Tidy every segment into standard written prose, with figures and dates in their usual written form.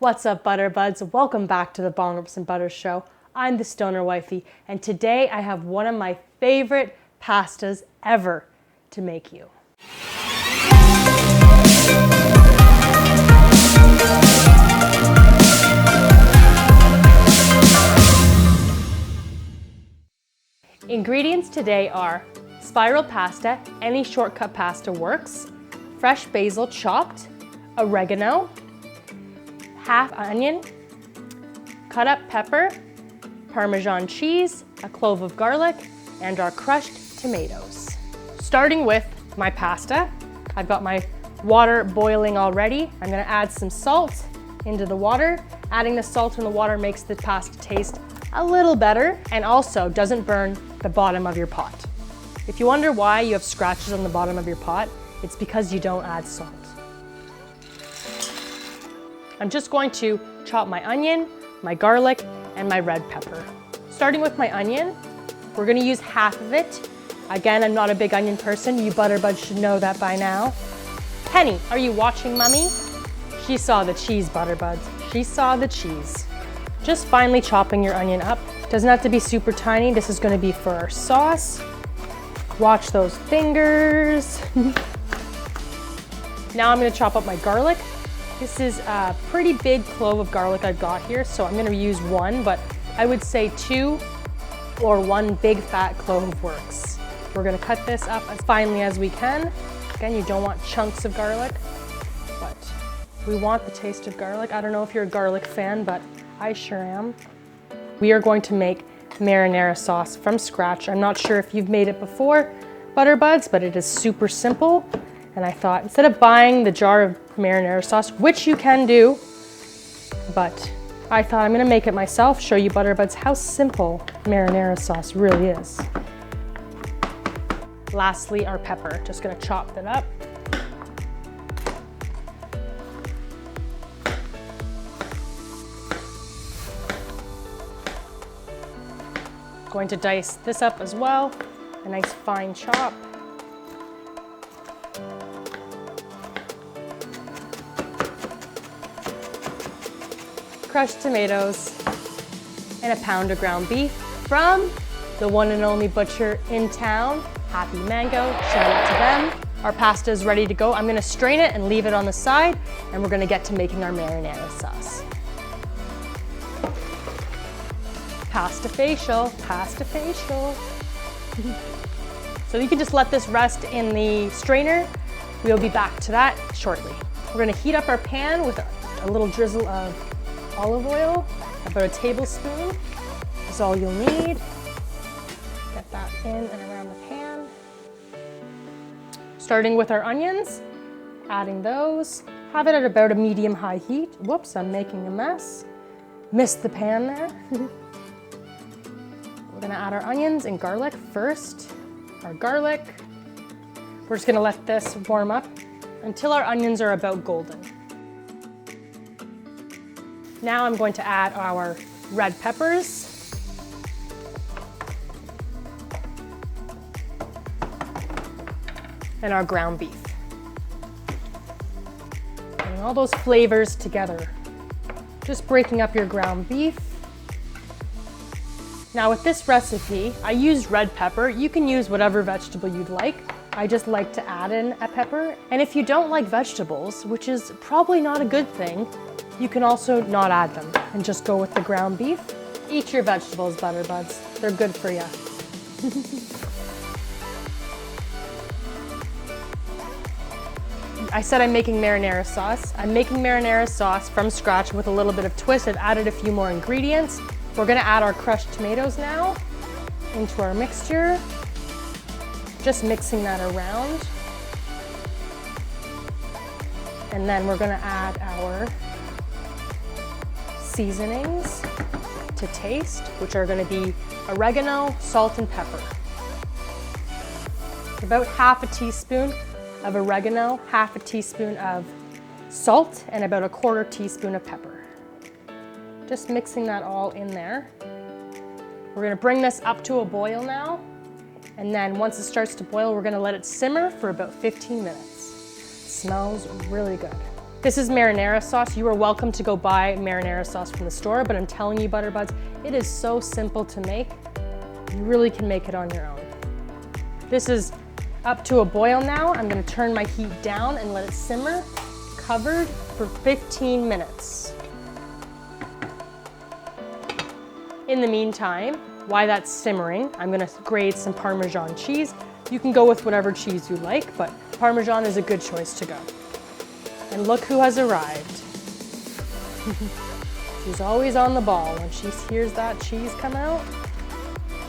What's up, Butter Buds? Welcome back to the Bong and Butter Show. I'm the Stoner Wifey, and today I have one of my favorite pastas ever to make you. Ingredients today are spiral pasta, any shortcut pasta works, fresh basil chopped, oregano, half onion, cut up pepper, Parmesan cheese, a clove of garlic, and our crushed tomatoes. Starting with my pasta, I've got my water boiling already. I'm gonna add some salt into the water. Adding the salt in the water makes the pasta taste a little better and also doesn't burn the bottom of your pot. If you wonder why you have scratches on the bottom of your pot, it's because you don't add salt. I'm just going to chop my onion, my garlic, and my red pepper. Starting with my onion, we're gonna use half of it. Again, I'm not a big onion person. You Butterbuds should know that by now. Penny, are you watching, Mummy? She saw the cheese, Butterbuds. She saw the cheese. Just finely chopping your onion up. Doesn't have to be super tiny. This is gonna be for our sauce. Watch those fingers. Now I'm gonna chop up my garlic. This is a pretty big clove of garlic I've got here, so I'm gonna use one, but I would say 2 or 1 big fat clove works. We're gonna cut this up as finely as we can. Again, you don't want chunks of garlic, but we want the taste of garlic. I don't know if you're a garlic fan, but I sure am. We are going to make marinara sauce from scratch. I'm not sure if you've made it before, Butterbuds, but it is super simple. And I thought, instead of buying the jar of marinara sauce, which you can do, but I thought I'm gonna make it myself, show you Butterbuds how simple marinara sauce really is. Lastly, our pepper. Just gonna chop that up. Going to dice this up as well, a nice fine chop. Crushed tomatoes, and a pound of ground beef from the one and only butcher in town, Happy Mango. Shout out to them. Our pasta is ready to go. I'm gonna strain it and leave it on the side, and we're gonna get to making our marinara sauce. Pasta facial, pasta facial. So you can just let this rest in the strainer. We'll be back to that shortly. We're gonna heat up our pan with a little drizzle of olive oil, about a tablespoon is all you'll need. Get that in and around the pan. Starting with our onions, adding those. Have it at about a medium-high heat. Whoops, I'm making a mess. Missed the pan there. We're gonna add our onions and garlic first. Our garlic. We're just gonna let this warm up until our onions are about golden. Now I'm going to add our red peppers. And our ground beef. Getting all those flavors together. Just breaking up your ground beef. Now with this recipe, I used red pepper. You can use whatever vegetable you'd like. I just like to add in a pepper. And if you don't like vegetables, which is probably not a good thing, you can also not add them and just go with the ground beef. Eat your vegetables, Butterbuds. They're good for you. I said I'm making marinara sauce. I'm making marinara sauce from scratch with a little bit of twist. I've added a few more ingredients. We're gonna add our crushed tomatoes now into our mixture. Just mixing that around. And then we're gonna add our seasonings to taste, which are going to be oregano, salt, and pepper. About half a teaspoon of oregano, half a teaspoon of salt, and about a 1/4 teaspoon of pepper. Just mixing that all in there. We're going to bring this up to a boil now, and then once it starts to boil, we're going to let it simmer for about 15 minutes. It smells really good. This is marinara sauce. You are welcome to go buy marinara sauce from the store, but I'm telling you, Butter Buds, it is so simple to make. You really can make it on your own. This is up to a boil now. I'm gonna turn my heat down and let it simmer, covered for 15 minutes. In the meantime, while that's simmering, I'm gonna grate some Parmesan cheese. You can go with whatever cheese you like, but Parmesan is a good choice to go. And look who has arrived. She's always on the ball. When she hears that cheese come out,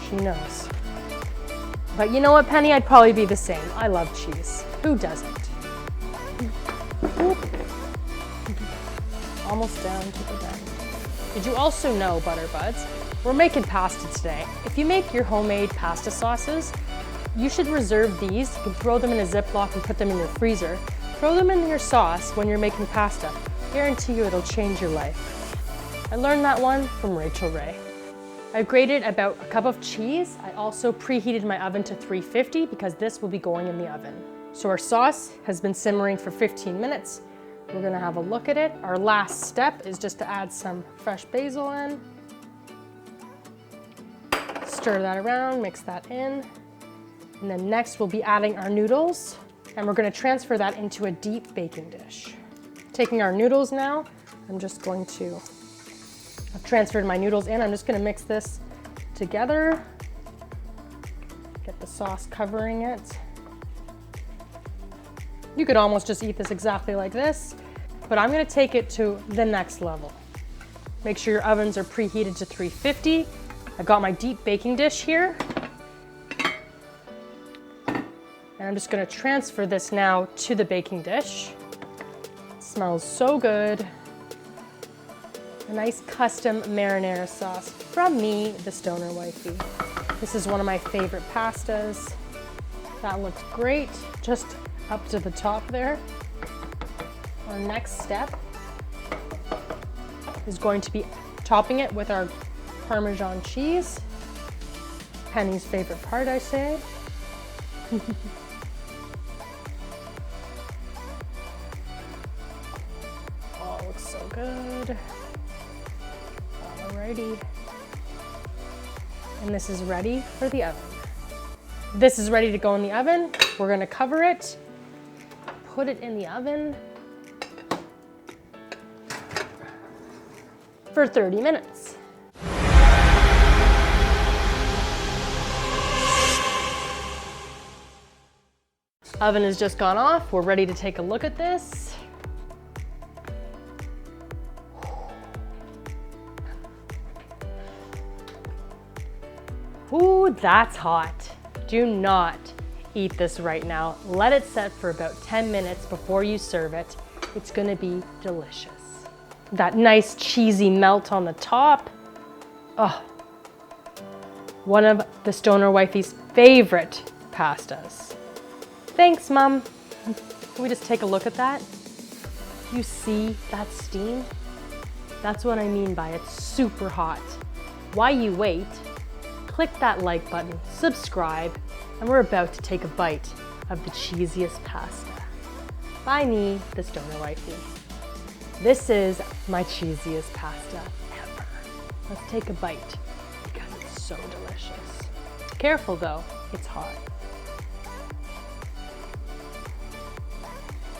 she knows. But you know what, Penny? I'd probably be the same. I love cheese. Who doesn't? Almost down to the bend. Did you also know, Butter Buds, we're making pasta today. If you make your homemade pasta sauces, you should reserve these. You can throw them in a Ziploc and put them in your freezer. Throw them in your sauce when you're making pasta. Guarantee you it'll change your life. I learned that one from Rachel Ray. I've grated about a cup of cheese. I also preheated my oven to 350 because this will be going in the oven. So our sauce has been simmering for 15 minutes. We're gonna have a look at it. Our last step is just to add some fresh basil in. Stir that around, mix that in. And then next we'll be adding our noodles, and we're gonna transfer that into a deep baking dish. Taking our noodles now, I've transferred my noodles in. I'm just gonna mix this together. Get the sauce covering it. You could almost just eat this exactly like this, but I'm gonna take it to the next level. Make sure your ovens are preheated to 350. I've got my deep baking dish here. And I'm just gonna transfer this now to the baking dish. It smells so good. A nice custom marinara sauce from me, the Stoner Wifey. This is one of my favorite pastas. That looks great, just up to the top there. Our next step is going to be topping it with our Parmesan cheese. Penny's favorite part, I say. Oh, looks so good. Alrighty. And this is ready for the oven. This is ready to go in the oven. We're gonna cover it, put it in the oven for 30 minutes. Oven has just gone off. We're ready to take a look at this. Ooh, that's hot. Do not eat this right now. Let it set for about 10 minutes before you serve it. It's gonna be delicious. That nice cheesy melt on the top. Oh, one of the Stoner Wifey's favorite pastas. Thanks, Mom. Can we just take a look at that? You see that steam? That's what I mean by it's super hot. While you wait, click that like button, subscribe, and we're about to take a bite of the cheesiest pasta. By me, the Stoner Wifey. This is my cheesiest pasta ever. Let's take a bite because it's so delicious. Careful though, it's hot.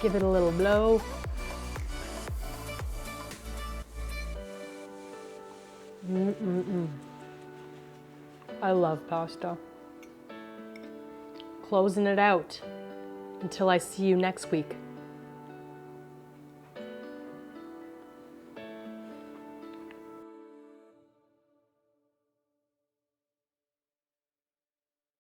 Give it a little blow. I love pasta. Closing it out until I see you next week.